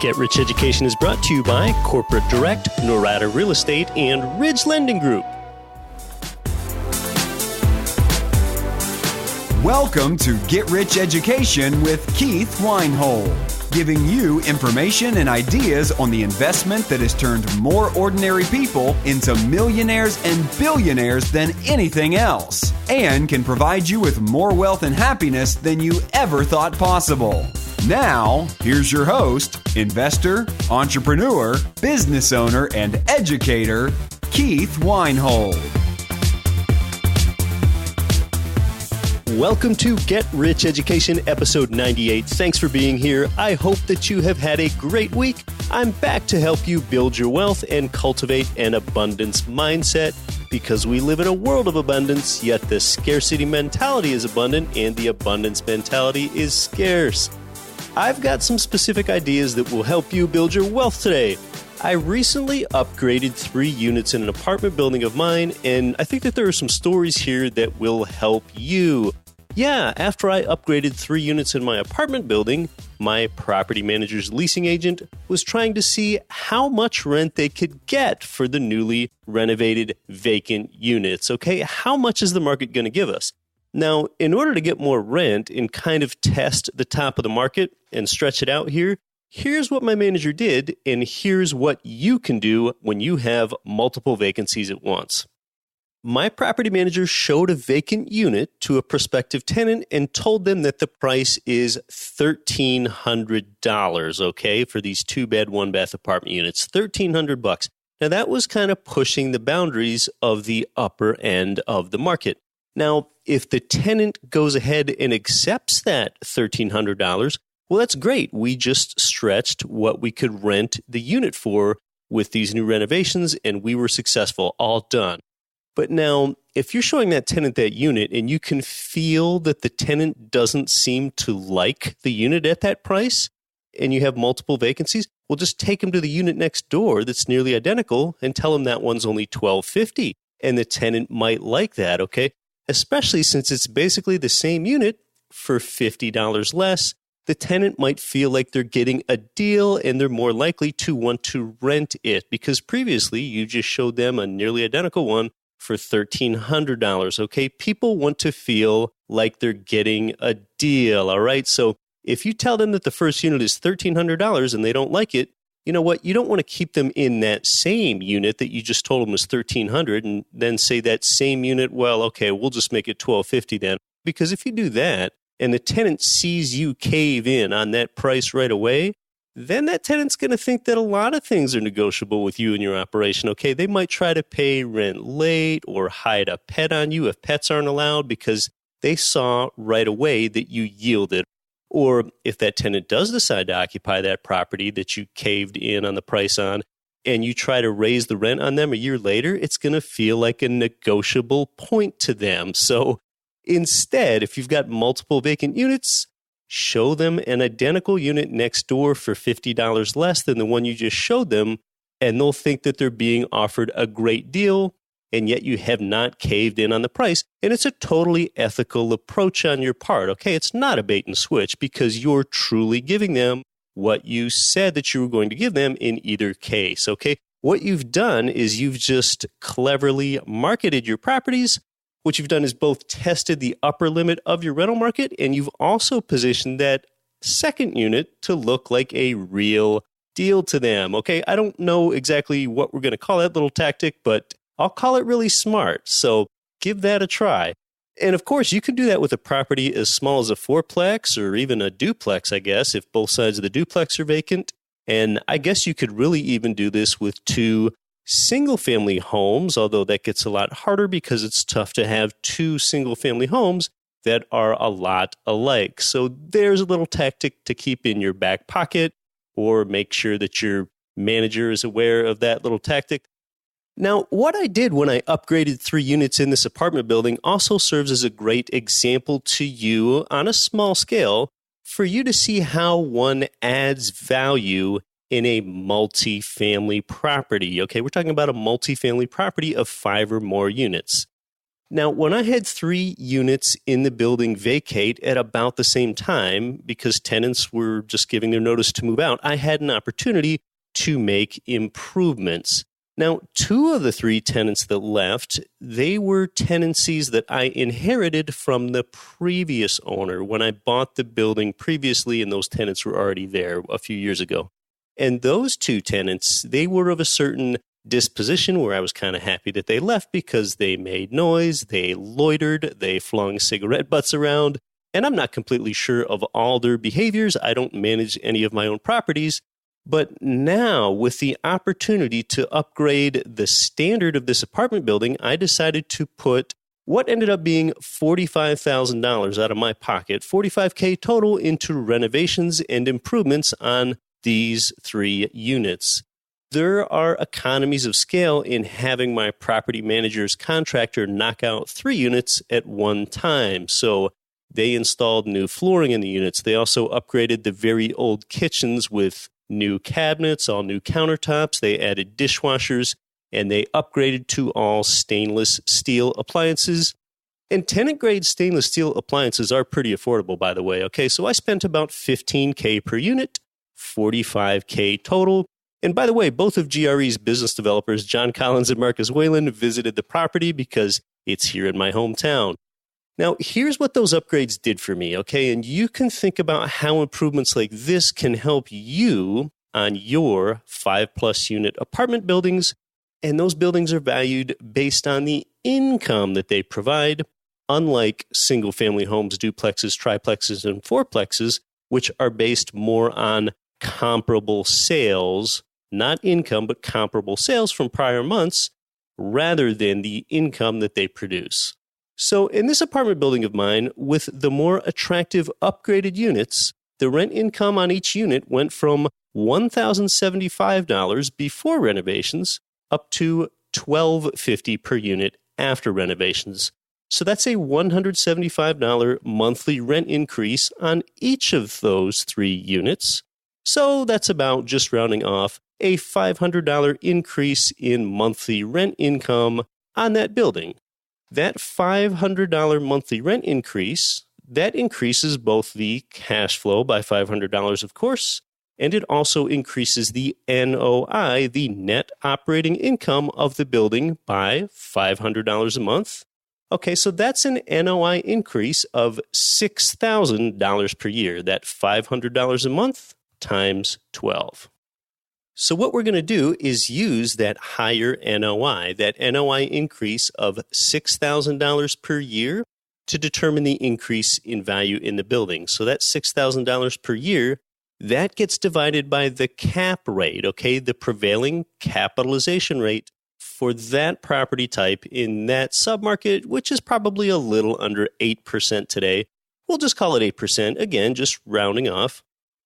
Get Rich Education is brought to you by Corporate Direct, Norada Real Estate, and Ridge Lending Group. Welcome to Get Rich Education with Keith Weinhold, giving you information and ideas on the investment that has turned more ordinary people into millionaires and billionaires than anything else, and can provide you with more wealth and happiness than you ever thought possible. Now, here's your host, investor, entrepreneur, business owner, and educator, Keith Weinhold. Welcome to Get Rich Education, episode 98. Thanks for being here. I hope that you have had a great week. I'm back to help you build your wealth and cultivate an abundance mindset, because we live in a world of abundance, yet the scarcity mentality is abundant and the abundance mentality is scarce. I've got some specific ideas that will help you build your wealth today. I recently upgraded 3 units in an apartment building of mine, and I think that there are some stories here that will help you. Yeah, after I upgraded 3 units in my apartment building, my property manager's leasing agent was trying to see how much rent they could get for the newly renovated vacant units. Okay, how much is the market going to give us? Now, in order to get more rent and kind of test the top of the market and stretch it out here, here's what my manager did, and here's what you can do when you have multiple vacancies at once. My property manager showed a vacant unit to a prospective tenant and told them that the price is $1,300, okay, for these 2-bed, 1-bath apartment units, $1,300. Now, that was kind of pushing the boundaries of the upper end of the market. Now, if the tenant goes ahead and accepts that $1,300, well, that's great. We just stretched what we could rent the unit for with these new renovations, and we were successful, all done. But now, if you're showing that tenant that unit and you can feel that the tenant doesn't seem to like the unit at that price, and you have multiple vacancies, well, just take them to the unit next door that's nearly identical and tell them that one's only $1,250, and the tenant might like that, okay? Especially since it's basically the same unit for $50 less. The tenant might feel like they're getting a deal, and they're more likely to want to rent it, because previously you just showed them a nearly identical one for $1,300, okay? People want to feel like they're getting a deal, all right? So if you tell them that the first unit is $1,300 and they don't like it, you know what? You don't want to keep them in that same unit that you just told them was $1,300 and then say that same unit, well, okay, we'll just make it $1,250 then. Because if you do that and the tenant sees you cave in on that price right away, then that tenant's going to think that a lot of things are negotiable with you and your operation, okay? They might try to pay rent late or hide a pet on you if pets aren't allowed, because they saw right away that you yielded. Or if that tenant does decide to occupy that property that you caved in on the price on, and you try to raise the rent on them a year later, it's going to feel like a negotiable point to them. So instead, if you've got multiple vacant units, show them an identical unit next door for $50 less than the one you just showed them, and they'll think that they're being offered a great deal, and yet you have not caved in on the price. And it's a totally ethical approach on your part, okay? It's not a bait and switch, because you're truly giving them what you said that you were going to give them in either case, okay? What you've done is you've just cleverly marketed your properties. What you've done is both tested the upper limit of your rental market, and you've also positioned that second unit to look like a real deal to them, okay? I don't know exactly what we're going to call that little tactic, but I'll call it really smart, so give that a try. And of course, you can do that with a property as small as a 4-plex or even a duplex, I guess, if both sides of the duplex are vacant. And I guess you could really even do this with 2 single-family homes, although that gets a lot harder because it's tough to have 2 single-family homes that are a lot alike. So there's a little tactic to keep in your back pocket, or make sure that your manager is aware of that little tactic. Now, what I did when I upgraded 3 units in this apartment building also serves as a great example to you on a small scale for you to see how one adds value in a multifamily property. Okay, we're talking about a multifamily property of 5 or more units. Now, when I had 3 units in the building vacate at about the same time, because tenants were just giving their notice to move out, I had an opportunity to make improvements. Now, 2 of the 3 tenants that left, they were tenancies that I inherited from the previous owner when I bought the building previously, and those tenants were already there a few years ago. And those 2 tenants, they were of a certain disposition where I was kind of happy that they left because they made noise, they loitered, they flung cigarette butts around, and I'm not completely sure of all their behaviors. I don't manage any of my own properties. But now, with the opportunity to upgrade the standard of this apartment building, I decided to put what ended up being $45,000 out of my pocket, $45K total, into renovations and improvements on these 3 units. There are economies of scale in having my property manager's contractor knock out 3 units at one time. So they installed new flooring in the units. They also upgraded the very old kitchens with new cabinets, all new countertops. They added dishwashers, and they upgraded to all stainless steel appliances. And tenant-grade stainless steel appliances are pretty affordable, by the way. Okay, so I spent about $15K per unit, $45K total. And by the way, both of GRE's business developers, John Collins and Marcus Whalen, visited the property because it's here in my hometown. Now, here's what those upgrades did for me, okay? And you can think about how improvements like this can help you on your 5+ unit apartment buildings. And those buildings are valued based on the income that they provide, unlike single-family homes, duplexes, triplexes, and fourplexes, which are based more on comparable sales, not income, but comparable sales from prior months, rather than the income that they produce. So in this apartment building of mine, with the more attractive upgraded units, the rent income on each unit went from $1,075 before renovations up to $1,250 per unit after renovations. So that's a $175 monthly rent increase on each of those 3 units. So that's about, just rounding off, a $500 increase in monthly rent income on that building. That $500 monthly rent increase, that increases both the cash flow by $500, of course, and it also increases the NOI, the net operating income of the building, by $500 a month. Okay, so that's an NOI increase of $6,000 per year. That $500 a month times 12. So what we're going to do is use that higher NOI, that NOI increase of $6,000 per year, to determine the increase in value in the building. So that $6,000 per year, that gets divided by the cap rate, okay, the prevailing capitalization rate for that property type in that submarket, which is probably a little under 8% today. We'll just call it 8%, again, just rounding off.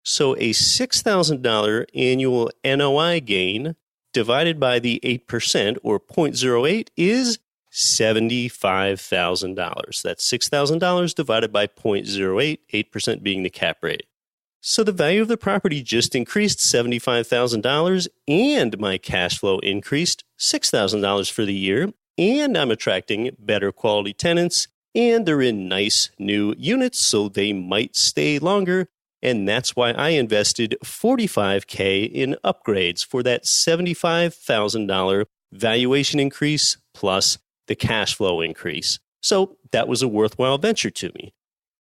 So a $6,000 annual NOI gain divided by the 8%, or 0.08, is $75,000. That's $6,000 divided by 0.08, 8% being the cap rate. So the value of the property just increased $75,000, and my cash flow increased $6,000 for the year, and I'm attracting better quality tenants, and they're in nice new units, so they might stay longer. And that's why I invested $45K in upgrades for that $75,000 valuation increase plus the cash flow increase. So that was a worthwhile venture to me.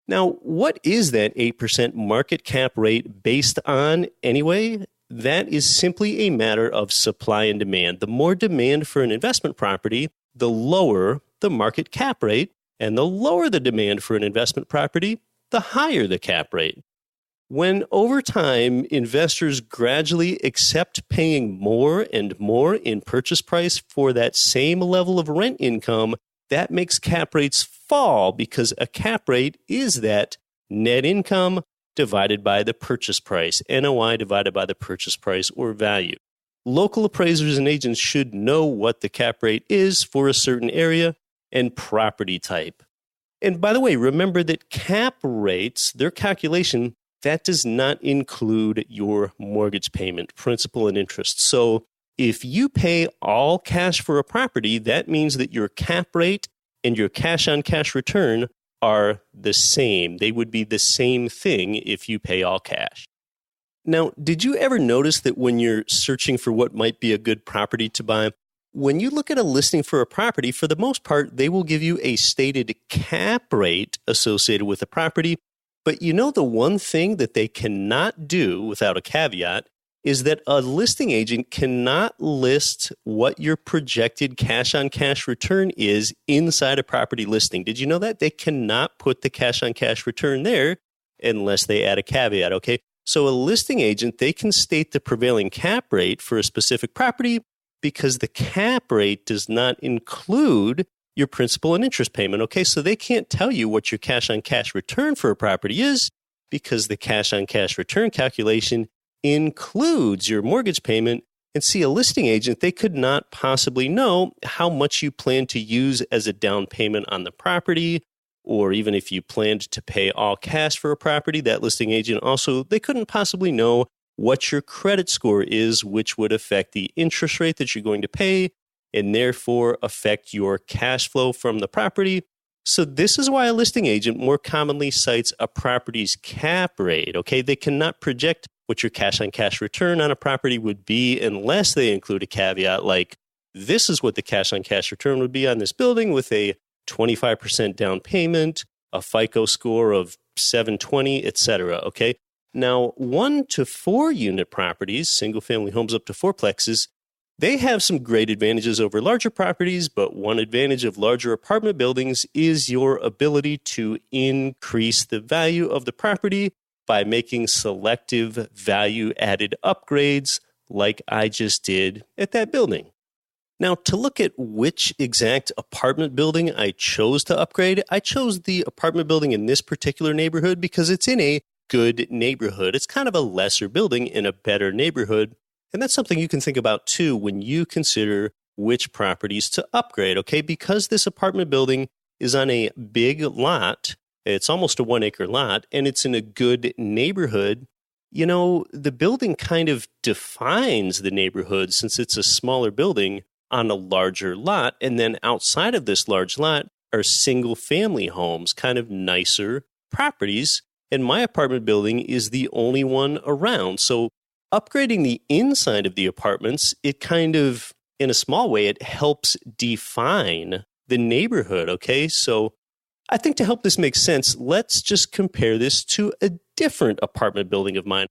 Now, what is that 8% market cap rate based on anyway? That is simply a matter of supply and demand. The more demand for an investment property, the lower the market cap rate, and the lower the demand for an investment property, the higher the cap rate. When over time, investors gradually accept paying more and more in purchase price for that same level of rent income, that makes cap rates fall, because a cap rate is that net income divided by the purchase price, NOI divided by the purchase price or value. Local appraisers and agents should know what the cap rate is for a certain area and property type. And by the way, remember that cap rates, their calculation, that does not include your mortgage payment, principal and interest. So if you pay all cash for a property, that means that your cap rate and your cash-on-cash return are the same. They would be the same thing if you pay all cash. Now, did you ever notice that when you're searching for what might be a good property to buy, when you look at a listing for a property, for the most part, they will give you a stated cap rate associated with the property. But you know, the one thing that they cannot do without a caveat is that a listing agent cannot list what your projected cash-on-cash return is inside a property listing. Did you know that? They cannot put the cash-on-cash return there unless they add a caveat, okay? So a listing agent, they can state the prevailing cap rate for a specific property because the cap rate does not include your principal and interest payment, okay? So they can't tell you what your cash-on-cash return for a property is because the cash-on-cash return calculation includes your mortgage payment. And see, a listing agent, they could not possibly know how much you plan to use as a down payment on the property, or even if you planned to pay all cash for a property. That listing agent also, they couldn't possibly know what your credit score is, which would affect the interest rate that you're going to pay and therefore affect your cash flow from the property. So this is why a listing agent more commonly cites a property's cap rate, okay? They cannot project what your cash-on-cash return on a property would be unless they include a caveat like, this is what the cash-on-cash return would be on this building with a 25% down payment, a FICO score of 720, etc., okay? Now, 1 to 4 unit properties, single-family homes up to fourplexes, they have some great advantages over larger properties, but one advantage of larger apartment buildings is your ability to increase the value of the property by making selective value-added upgrades like I just did at that building. Now, to look at which exact apartment building I chose to upgrade, I chose the apartment building in this particular neighborhood because it's in a good neighborhood. It's kind of a lesser building in a better neighborhood. And that's something you can think about too when you consider which properties to upgrade, okay? Because this apartment building is on a big lot, it's almost a 1 acre lot, and it's in a good neighborhood. You know, the building kind of defines the neighborhood since it's a smaller building on a larger lot. And then outside of this large lot are single family homes, kind of nicer properties. And my apartment building is the only one around. So upgrading the inside of the apartments, it kind of, in a small way, it helps define the neighborhood, okay? So I think to help this make sense, let's just compare this to a different apartment building of mine.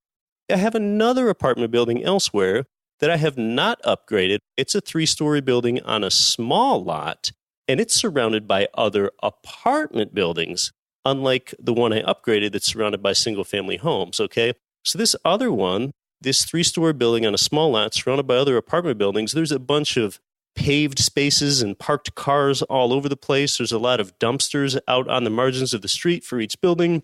I have another apartment building elsewhere that I have not upgraded. It's a 3-story building on a small lot, and it's surrounded by other apartment buildings, unlike the one I upgraded that's surrounded by single-family homes, okay? So this other one, this 3-story building on a small lot surrounded by other apartment buildings, there's a bunch of paved spaces and parked cars all over the place. There's a lot of dumpsters out on the margins of the street for each building.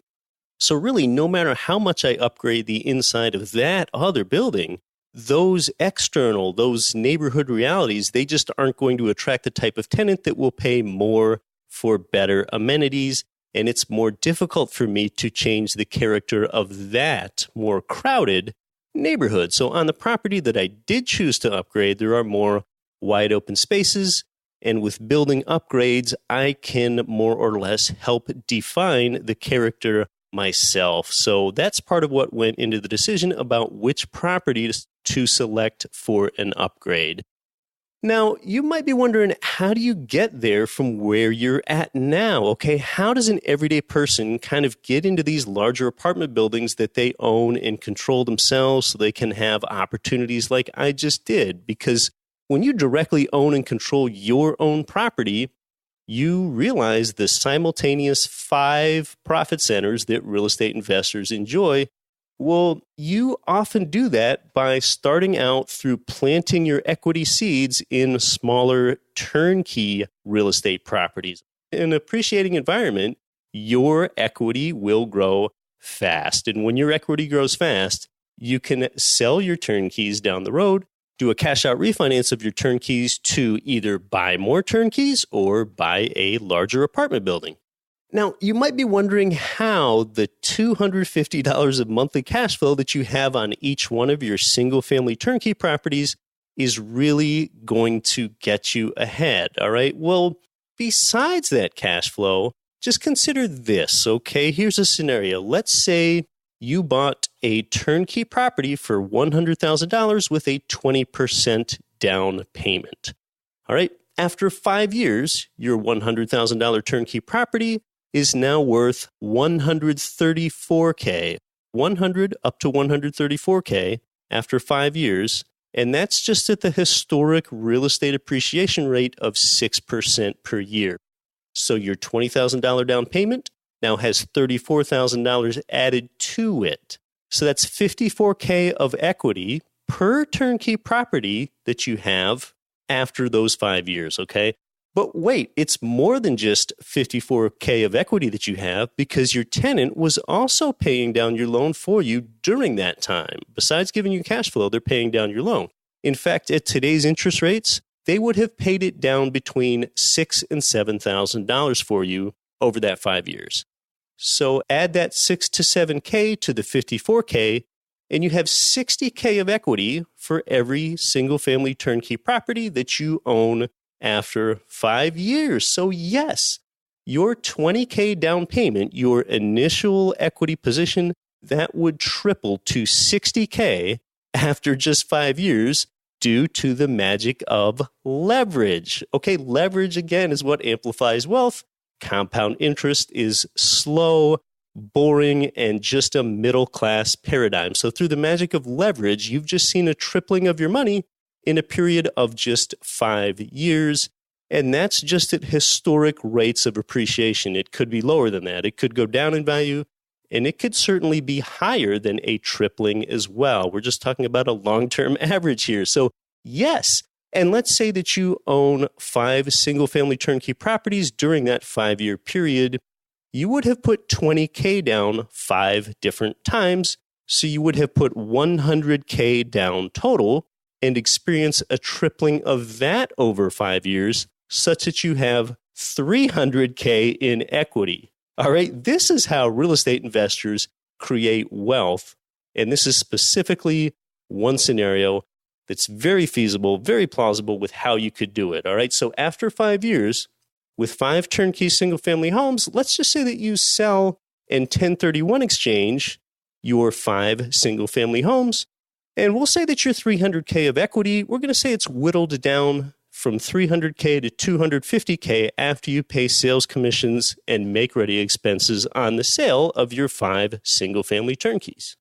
So really, no matter how much I upgrade the inside of that other building, those external, those neighborhood realities, they just aren't going to attract the type of tenant that will pay more for better amenities. And it's more difficult for me to change the character of that more crowded neighborhood. So on the property that I did choose to upgrade, there are more wide open spaces. And with building upgrades, I can more or less help define the character myself. So that's part of what went into the decision about which property to select for an upgrade. Now, you might be wondering, how do you get there from where you're at now? Okay, how does an everyday person kind of get into these larger apartment buildings that they own and control themselves so they can have opportunities like I just did? Because when you directly own and control your own property, you realize the simultaneous 5 profit centers that real estate investors enjoy. Well, you often do that by starting out through planting your equity seeds in smaller turnkey real estate properties. In an appreciating environment, your equity will grow fast. And when your equity grows fast, you can sell your turnkeys down the road, do a cash out refinance of your turnkeys to either buy more turnkeys or buy a larger apartment building. Now, you might be wondering how the $250 of monthly cash flow that you have on each one of your single-family turnkey properties is really going to get you ahead, all right? Well, besides that cash flow, just consider this, okay? Here's a scenario. Let's say you bought a turnkey property for $100,000 with a 20% down payment. All right, after 5 years, your $100,000 turnkey property is now worth $134K, 100 up to $134K after 5 years. And that's just at the historic real estate appreciation rate of 6% per year. So your $20,000 down payment now has $34,000 added to it. So that's $54K of equity per turnkey property that you have after those 5 years, okay? But wait, it's more than just $54K of equity that you have because your tenant was also paying down your loan for you during that time. Besides giving you cash flow, they're paying down your loan. In fact, at today's interest rates, they would have paid it down between $6,000 and $7,000 for you over that 5 years. So add that $6,000 to $7,000 to the $54K, and you have $60K of equity for every single-family turnkey property that you own after 5 years. So yes, your $20K down payment, your initial equity position, that would triple to $60K after just 5 years due to the magic of leverage. Okay, leverage, again, is what amplifies wealth. Compound interest is slow, boring, and just a middle-class paradigm. So through the magic of leverage, you've just seen a tripling of your money in a period of just 5 years. And that's just at historic rates of appreciation. It could be lower than that. It could go down in value, and it could certainly be higher than a tripling as well. We're just talking about a long-term average here. So yes, and let's say that you own 5 single-family turnkey properties during that 5-year period. You would have put $20K down 5 different times, so you would have put $100K down total and experience a tripling of that over 5 years, such that you have $300K in equity. All right, this is how real estate investors create wealth, and this is specifically one scenario that's very feasible, very plausible with how you could do it. All right, so after 5 years, with 5 turnkey single-family homes, let's just say that you sell and 1031 exchange your 5 single-family homes, and we'll say that your $300K of equity, we're going to say it's whittled down from $300K to $250K after you pay sales commissions and make-ready expenses on the sale of your 5 single-family turnkeys.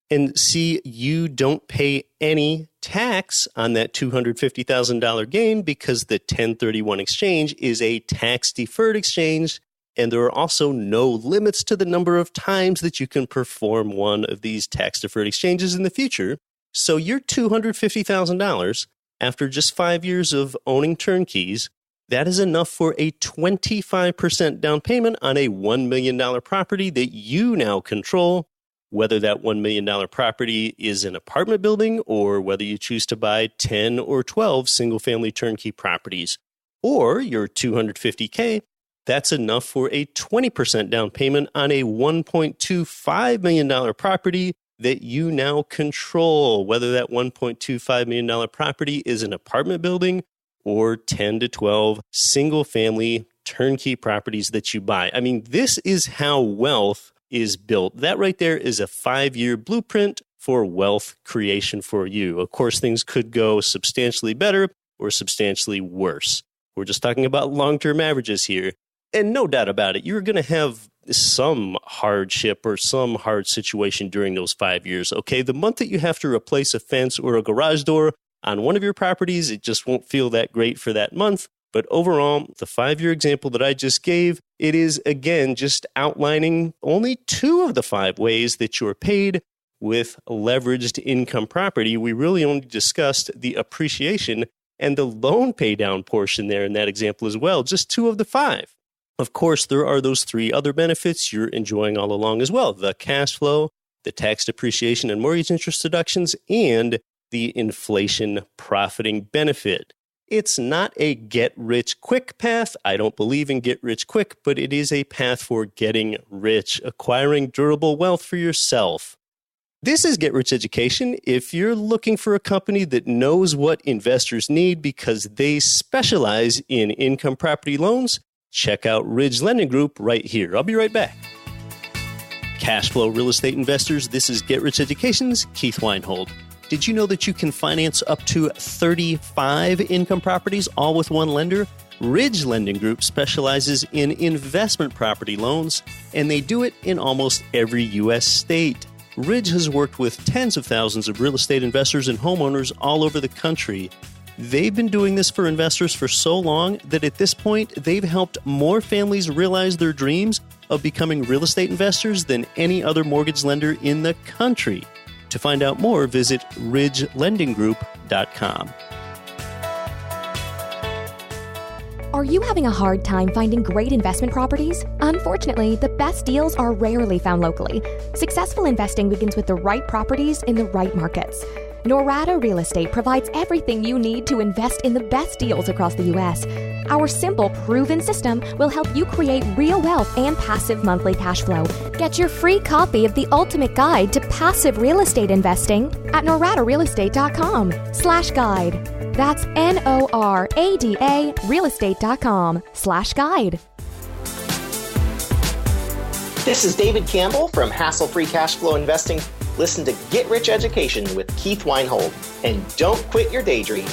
And see, you don't pay any tax on that $250,000 gain because the 1031 exchange is a tax-deferred exchange, and there are also no limits to the number of times that you can perform one of these tax-deferred exchanges in the future. So your $250,000, after just 5 years of owning turnkeys, that is enough for a 25% down payment on a $1 million property that you now control, whether that $1 million property is an apartment building or whether you choose to buy 10 or 12 single-family turnkey properties. Or your $250K, that's enough for a 20% down payment on a $1.25 million property that you now control, whether that $1.25 million property is an apartment building or 10 to 12 single-family turnkey properties that you buy. I mean, this is how wealth is built. That right there is a 5-year blueprint for wealth creation for you. Of course, things could go substantially better or substantially worse. We're just talking about long-term averages here. And no doubt about it, you're going to have some hardship or some hard situation during those 5 years. Okay, the month that you have to replace a fence or a garage door on one of your properties, it just won't feel that great for that month. But overall, the 5-year example that I just gave, it is, again, just outlining only 2 of the 5 ways that you're paid with leveraged income property. We really only discussed the appreciation and the loan pay down portion there in that example as well, just 2 of the 5. Of course, there are those 3 other benefits you're enjoying all along as well: the cash flow, the tax depreciation and mortgage interest deductions, and the inflation profiting benefit. It's not a get-rich-quick path. I don't believe in get-rich-quick, but it is a path for getting rich, acquiring durable wealth for yourself. This is Get Rich Education. If you're looking for a company that knows what investors need because they specialize in income property loans, check out Ridge Lending Group right here. I'll be right back. Cash flow real estate investors, this is Get Rich Education's Keith Weinhold. Did you know that you can finance up to 35 income properties all with one lender? Ridge Lending Group specializes in investment property loans, and they do it in almost every U.S. state. Ridge has worked with tens of thousands of real estate investors and homeowners all over the country. They've been doing this for investors for so long that at this point, they've helped more families realize their dreams of becoming real estate investors than any other mortgage lender in the country. To find out more, visit ridgelendinggroup.com. Are you having a hard time finding great investment properties? Unfortunately, the best deals are rarely found locally. Successful investing begins with the right properties in the right markets. Norada Real Estate provides everything you need to invest in the best deals across the U.S. Our simple, proven system will help you create real wealth and passive monthly cash flow. Get your free copy of the ultimate guide to passive real estate investing at noradarealestate.com/guide. That's NORADA realestate.com/guide. This is David Campbell from Hassle-Free Cash Flow Investing. Listen to Get Rich Education with Keith Weinhold, and don't quit your daydream.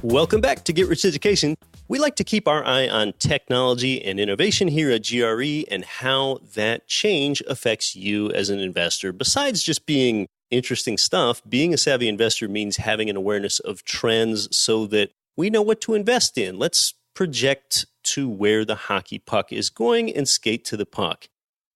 Welcome back to Get Rich Education. We like to keep our eye on technology and innovation here at GRE and how that change affects you as an investor. Besides just being interesting stuff, being a savvy investor means having an awareness of trends so that we know what to invest in. Let's project to where the hockey puck is going and skate to the puck.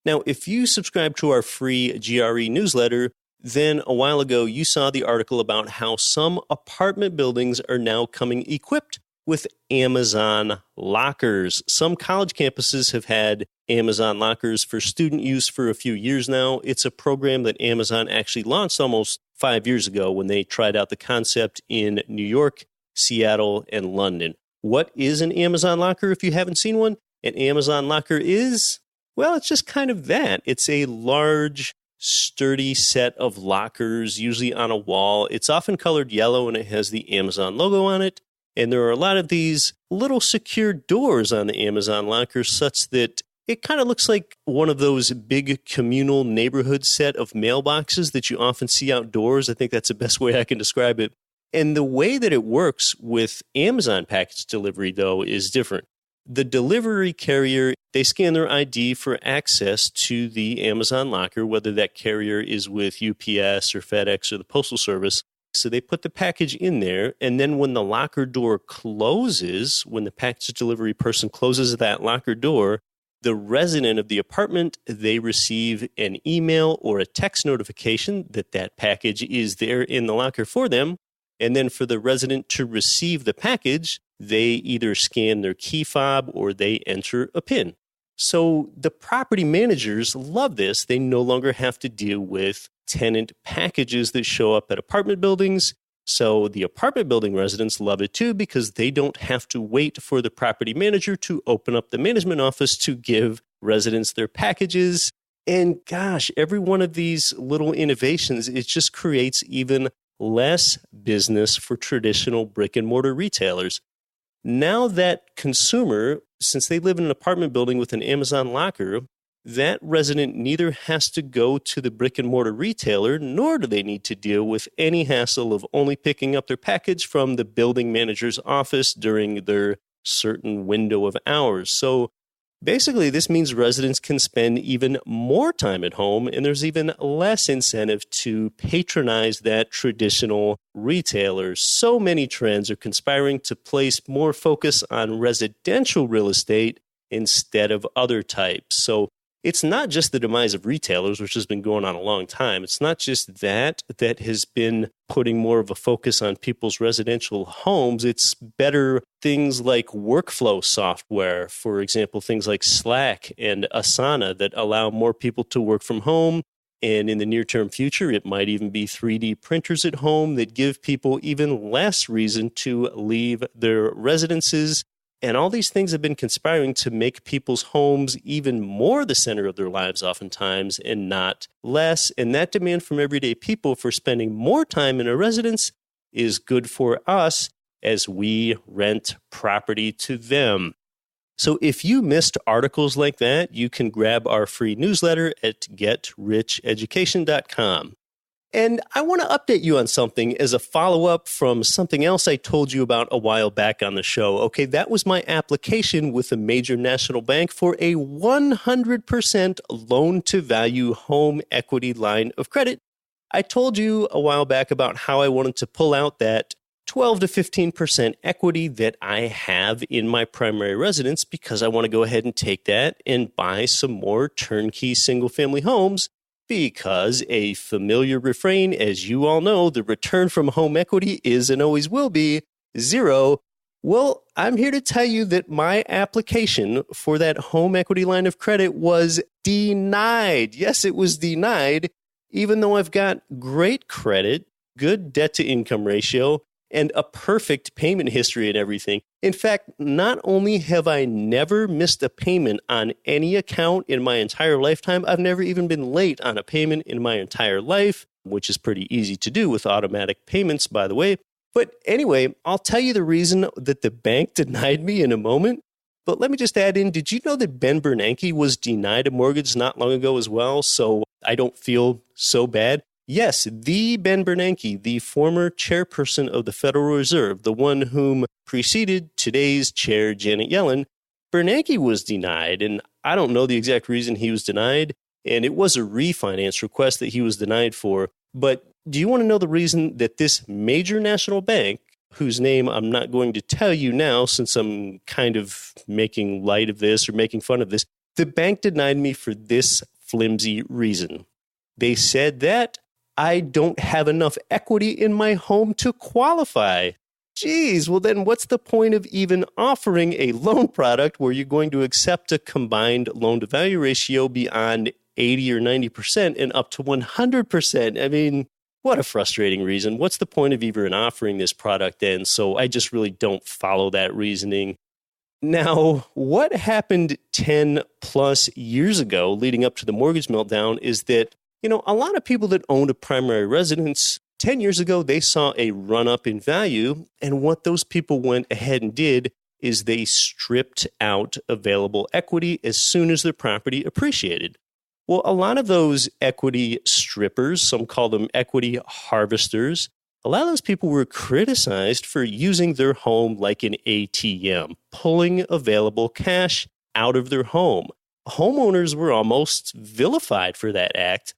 Now, if you subscribe to our free GRE newsletter, then a while ago you saw the article about how some apartment buildings are now coming equipped with Amazon lockers. Some college campuses have had Amazon lockers for student use for a few years now. It's a program that Amazon actually launched almost 5 years ago when they tried out the concept in New York, Seattle, and London. What is an Amazon locker if you haven't seen one? An Amazon locker is, well, it's just kind of that. It's a large, sturdy set of lockers, usually on a wall. It's often colored yellow and it has the Amazon logo on it. And there are a lot of these little secure doors on the Amazon locker such that it kind of looks like one of those big communal neighborhood set of mailboxes that you often see outdoors. I think that's the best way I can describe it. And the way that it works with Amazon package delivery, though, is different. The delivery carrier, they scan their ID for access to the Amazon locker, whether that carrier is with UPS or FedEx or the Postal Service. So they put the package in there, and then when the locker door closes, when the package delivery person closes that locker door, the resident of the apartment, they receive an email or a text notification that that package is there in the locker for them. And then for the resident to receive the package, they either scan their key fob or they enter a PIN. So the property managers love this. They no longer have to deal with tenant packages that show up at apartment buildings. So the apartment building residents love it too because they don't have to wait for the property manager to open up the management office to give residents their packages. And gosh, every one of these little innovations, it just creates even less business for traditional brick and mortar retailers. Now that consumer, since they live in an apartment building with an Amazon locker, that resident neither has to go to the brick and mortar retailer, nor do they need to deal with any hassle of only picking up their package from the building manager's office during their certain window of hours. So basically, this means residents can spend even more time at home, and there's even less incentive to patronize that traditional retailer. So many trends are conspiring to place more focus on residential real estate instead of other types. So it's not just the demise of retailers, which has been going on a long time. It's not just that has been putting more of a focus on people's residential homes. It's better things like workflow software, for example, things like Slack and Asana that allow more people to work from home. And in the near-term future, it might even be 3D printers at home that give people even less reason to leave their residences. And all these things have been conspiring to make people's homes even more the center of their lives oftentimes and not less. And that demand from everyday people for spending more time in a residence is good for us as we rent property to them. So if you missed articles like that, you can grab our free newsletter at getricheducation.com. And I want to update you on something as a follow-up from something else I told you about a while back on the show. Okay, that was my application with a major national bank for a 100% loan-to-value home equity line of credit. I told you a while back about how I wanted to pull out that 12 to 15% equity that I have in my primary residence because I want to go ahead and take that and buy some more turnkey single-family homes. Because a familiar refrain, as you all know, the return from home equity is and always will be zero. Well, I'm here to tell you that my application for that home equity line of credit was denied. Yes, it was denied, even though I've got great credit, good debt to income ratio, and a perfect payment history and everything. In fact, not only have I never missed a payment on any account in my entire lifetime, I've never even been late on a payment in my entire life, which is pretty easy to do with automatic payments, by the way. But anyway, I'll tell you the reason that the bank denied me in a moment. But let me just add in, did you know that Ben Bernanke was denied a mortgage not long ago as well? So I don't feel so bad. Yes, the Ben Bernanke, the former chairperson of the Federal Reserve, the one whom preceded today's chair, Janet Yellen, Bernanke was denied, and I don't know the exact reason he was denied, and it was a refinance request that he was denied for. But do you want to know the reason that this major national bank, whose name I'm not going to tell you now since I'm kind of making light of this or making fun of this, the bank denied me for this flimsy reason? They said that I don't have enough equity in my home to qualify. Geez, well then what's the point of even offering a loan product where you're going to accept a combined loan-to-value ratio beyond 80 or 90% and up to 100%? I mean, what a frustrating reason. What's the point of even offering this product then? So I just really don't follow that reasoning. Now, what happened 10 plus years ago leading up to the mortgage meltdown is that a lot of people that owned a primary residence 10 years ago, they saw a run-up in value. And what those people went ahead and did is they stripped out available equity as soon as their property appreciated. Well, a lot of those equity strippers, some call them equity harvesters, a lot of those people were criticized for using their home like an ATM, pulling available cash out of their home. Homeowners were almost vilified for that act.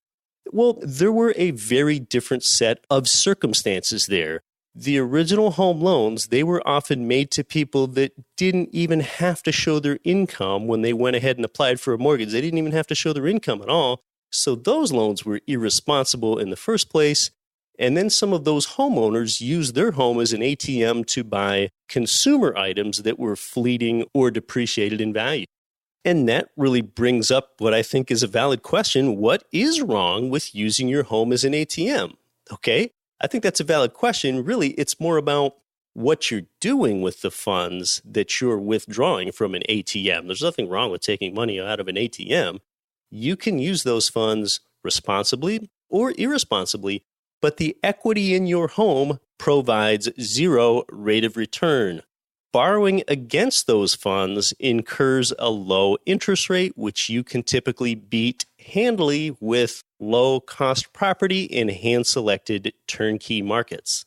Well, there were a very different set of circumstances there. The original home loans, they were often made to people that didn't even have to show their income when they went ahead and applied for a mortgage. They didn't even have to show their income at all. So those loans were irresponsible in the first place. And then some of those homeowners used their home as an ATM to buy consumer items that were fleeting or depreciated in value. And that really brings up what I think is a valid question. What is wrong with using your home as an ATM? Okay, I think that's a valid question. Really, it's more about what you're doing with the funds that you're withdrawing from an ATM. There's nothing wrong with taking money out of an ATM. You can use those funds responsibly or irresponsibly, but the equity in your home provides zero rate of return. Borrowing against those funds incurs a low interest rate, which you can typically beat handily with low-cost property in hand-selected turnkey markets.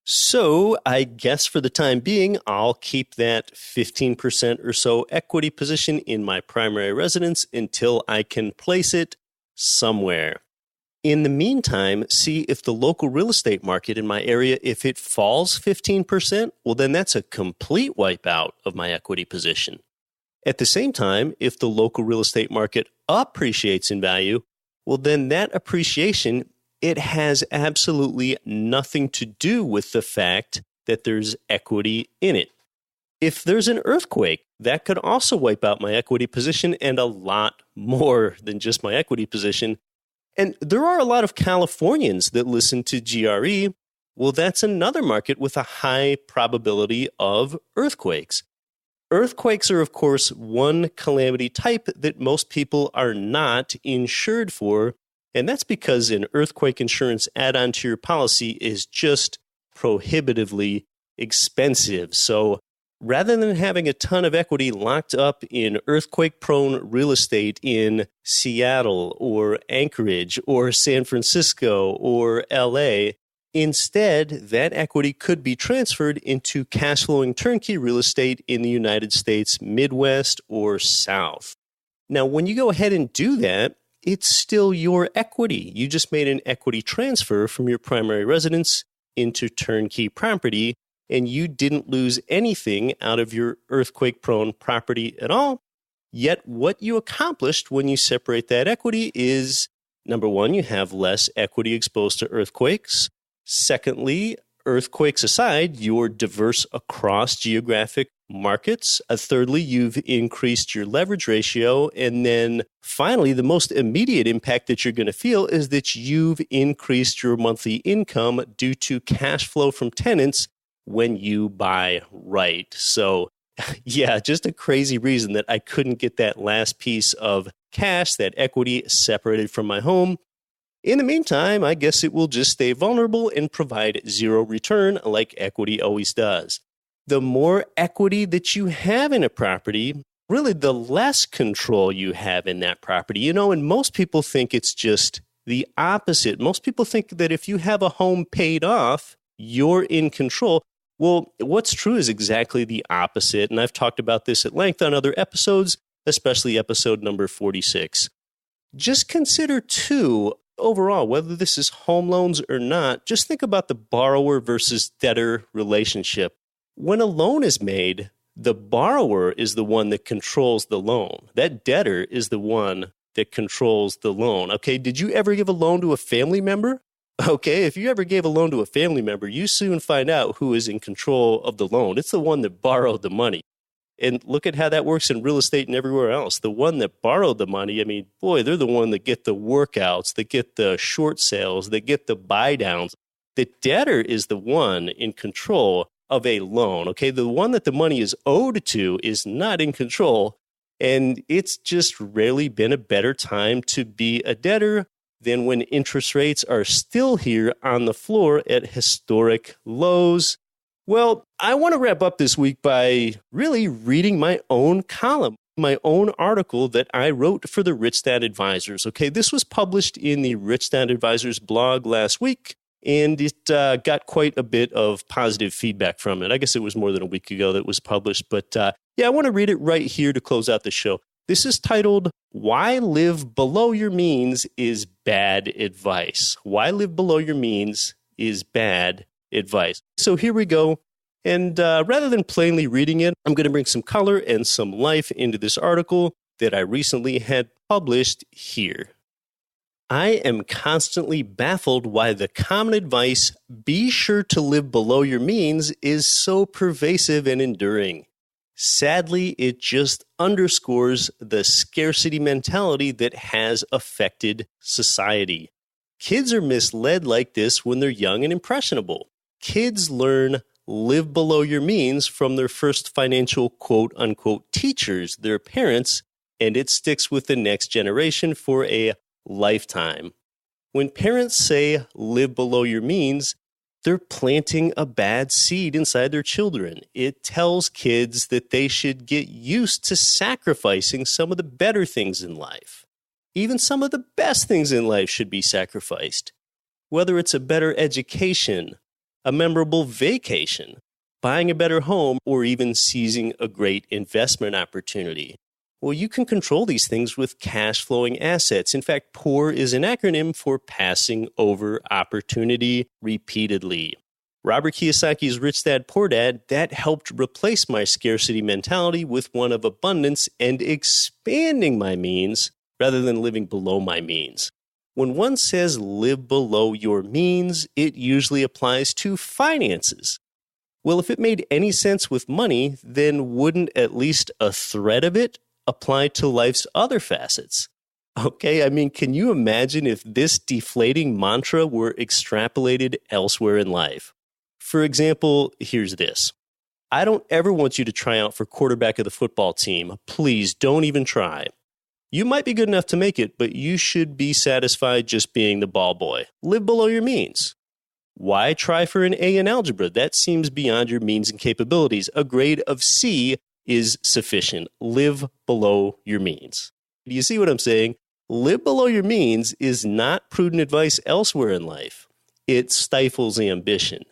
So I guess for the time being, I'll keep that 15% or so equity position in my primary residence until I can place it somewhere. In the meantime, see if the local real estate market in my area, if it falls 15%, well, then that's a complete wipeout of my equity position. At the same time, if the local real estate market appreciates in value, well, then that appreciation, it has absolutely nothing to do with the fact that there's equity in it. If there's an earthquake, that could also wipe out my equity position and a lot more than just my equity position. And there are a lot of Californians that listen to GRE. Well, that's another market with a high probability of earthquakes. Earthquakes are, of course, one calamity type that most people are not insured for, and that's because an earthquake insurance add-on to your policy is just prohibitively expensive. So rather than having a ton of equity locked up in earthquake-prone real estate in Seattle or Anchorage or San Francisco or LA, instead, that equity could be transferred into cash-flowing turnkey real estate in the United States Midwest or South. Now, when you go ahead and do that, it's still your equity. You just made an equity transfer from your primary residence into turnkey property, and you didn't lose anything out of your earthquake-prone property at all. Yet what you accomplished when you separate that equity is, number one, you have less equity exposed to earthquakes. Secondly, earthquakes aside, you're diverse across geographic markets. Thirdly, you've increased your leverage ratio. And then finally, the most immediate impact that you're going to feel is that you've increased your monthly income due to cash flow from tenants when you buy right. So yeah, just a crazy reason that I couldn't get that last piece of cash, that equity, separated from my home. In the meantime, I guess it will just stay vulnerable and provide zero return like equity always does. The more equity that you have in a property, really the less control you have in that property. And most people think it's just the opposite. Most people think that if you have a home paid off, you're in control. Well, what's true is exactly the opposite. And I've talked about this at length on other episodes, especially episode number 46. Just consider, too, overall, whether this is home loans or not, just think about the borrower versus debtor relationship. When a loan is made, the borrower is the one that controls the loan. That debtor is the one that controls the loan. Okay, did you ever give a loan to a family member? Okay, if you ever gave a loan to a family member, you soon find out who is in control of the loan. It's the one that borrowed the money. And look at how that works in real estate and everywhere else. The one that borrowed the money, they're the one that get the workouts, that get the short sales, that get the buy downs. The debtor is the one in control of a loan. Okay, the one that the money is owed to is not in control. And it's just rarely been a better time to be a debtor than when interest rates are still here on the floor at historic lows. Well, I want to wrap up this week by really reading my own column, my own article that I wrote for the Rich Dad Advisors. Okay, this was published in the Rich Dad Advisors blog last week, and it got quite a bit of positive feedback from it. I guess it was more than a week ago that it was published, but I want to read it right here to close out the show. This is titled, Why Live Below Your Means is Bad Advice. Why live below your means is bad advice. So here we go. And rather than plainly reading it, I'm going to bring some color and some life into this article that I recently had published here. I am constantly baffled why the common advice, be sure to live below your means, is so pervasive and enduring. Sadly, it just underscores the scarcity mentality that has affected society. Kids are misled like this when they're young and impressionable. Kids learn live below your means from their first financial quote-unquote teachers, their parents, and it sticks with the next generation for a lifetime. When parents say live below your means, they're planting a bad seed inside their children. It tells kids that they should get used to sacrificing some of the better things in life. Even some of the best things in life should be sacrificed. Whether it's a better education, a memorable vacation, buying a better home, or even seizing a great investment opportunity. Well, you can control these things with cash flowing assets. In fact, POUR is an acronym for passing over opportunity repeatedly. Robert Kiyosaki's Rich Dad, Poor Dad, that helped replace my scarcity mentality with one of abundance and expanding my means rather than living below my means. When one says live below your means, it usually applies to finances. Well, if it made any sense with money, then wouldn't at least a thread of it apply to life's other facets? Okay, can you imagine if this deflating mantra were extrapolated elsewhere in life? For example, here's this. I don't ever want you to try out for quarterback of the football team. Please don't even try. You might be good enough to make it, but you should be satisfied just being the ball boy. Live below your means. Why try for an A in algebra? That seems beyond your means and capabilities. A grade of C is sufficient. Live below your means. Do you see what I'm saying? Live below your means is not prudent advice elsewhere in life. It stifles ambition.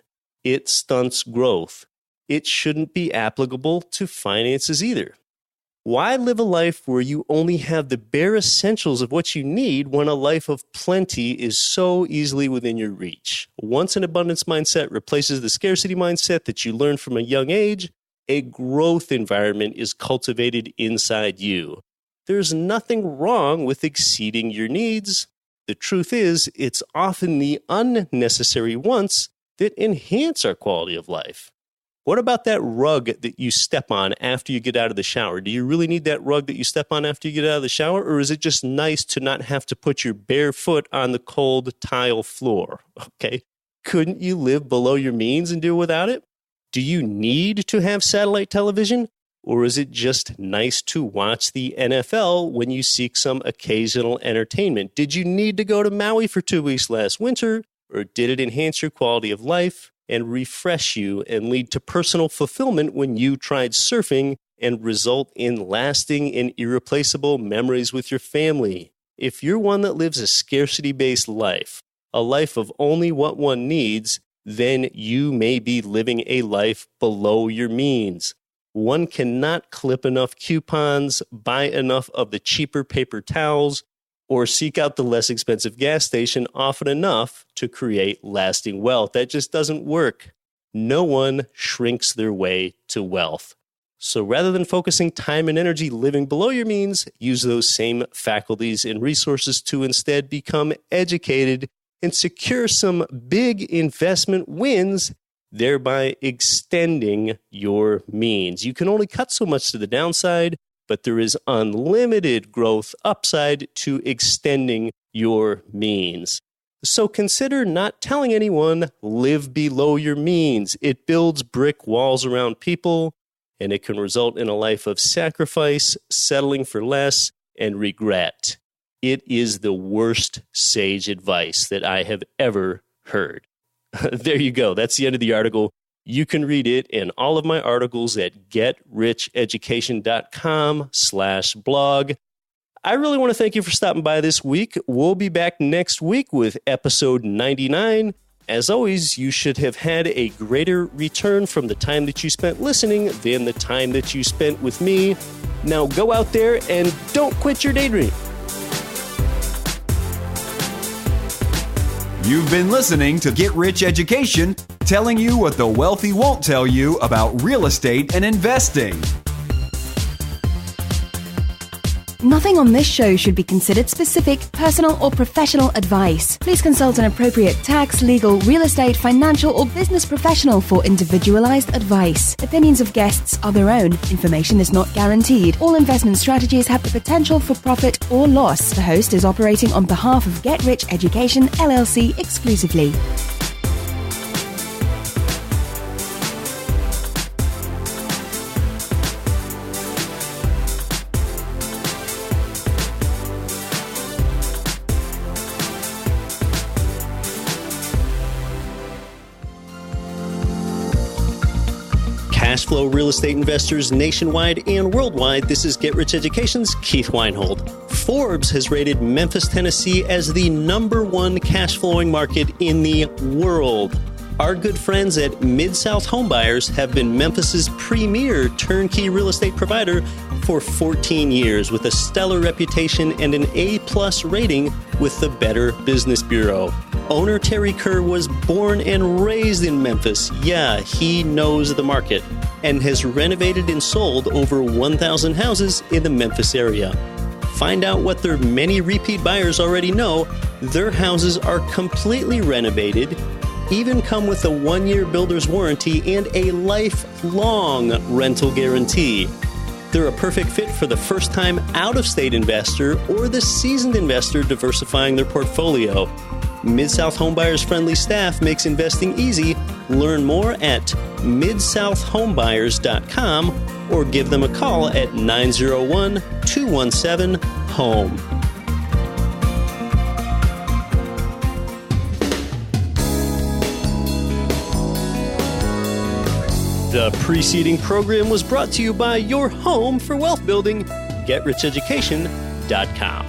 It stunts growth. It shouldn't be applicable to finances either. Why live a life where you only have the bare essentials of what you need when a life of plenty is so easily within your reach? Once an abundance mindset replaces the scarcity mindset that you learned from a young age, a growth environment is cultivated inside you. There's nothing wrong with exceeding your needs. The truth is, it's often the unnecessary wants that enhance our quality of life. What about that rug that you step on after you get out of the shower? Do you really need that rug that you step on after you get out of the shower? Or is it just nice to not have to put your bare foot on the cold tile floor? Okay. Couldn't you live below your means and do without it? Do you need to have satellite television? Or is it just nice to watch the NFL when you seek some occasional entertainment? Did you need to go to Maui for 2 weeks last winter? Or did it enhance your quality of life and refresh you and lead to personal fulfillment when you tried surfing and result in lasting and irreplaceable memories with your family? If you're one that lives a scarcity-based life, a life of only what one needs, then you may be living a life below your means. One cannot clip enough coupons, buy enough of the cheaper paper towels, or seek out the less expensive gas station often enough to create lasting wealth. That just doesn't work. No one shrinks their way to wealth. So rather than focusing time and energy living below your means, use those same faculties and resources to instead become educated and secure some big investment wins, thereby extending your means. You can only cut so much to the downside, but there is unlimited growth upside to extending your means. So consider not telling anyone, live below your means. It builds brick walls around people, and it can result in a life of sacrifice, settling for less, and regret. It is the worst sage advice that I have ever heard. There you go. That's the end of the article. You can read it and all of my articles at getricheducation.com/blog. I really want to thank you for stopping by this week. We'll be back next week with episode 99. As always, you should have had a greater return from the time that you spent listening than the time that you spent with me. Now go out there and don't quit your daydream. You've been listening to Get Rich Education, telling you what the wealthy won't tell you about real estate and investing. Nothing on this show should be considered specific, personal, or professional advice. Please consult an appropriate tax, legal, real estate, financial, or business professional for individualized advice. Opinions of guests are their own. Information is not guaranteed. All investment strategies have the potential for profit or loss. The host is operating on behalf of Get Rich Education, LLC exclusively. Cashflow real estate investors nationwide and worldwide, this is Get Rich Education's Keith Weinhold. Forbes has rated Memphis, Tennessee as the #1 cash flowing market in the world. Our good friends at Mid-South Homebuyers have been Memphis's premier turnkey real estate provider for 14 years with a stellar reputation and an A+ rating with the Better Business Bureau. Owner Terry Kerr was born and raised in Memphis. Yeah, he knows the market and has renovated and sold over 1,000 houses in the Memphis area. Find out what their many repeat buyers already know. Their houses are completely renovated, even come with a 1-year builder's warranty and a lifelong rental guarantee. They're a perfect fit for the first-time out-of-state investor or the seasoned investor diversifying their portfolio. Mid-South Homebuyers' friendly staff makes investing easy. Learn more at midsouthhomebuyers.com or give them a call at 901-217-HOME. The preceding program was brought to you by your home for wealth building, GetRichEducation.com.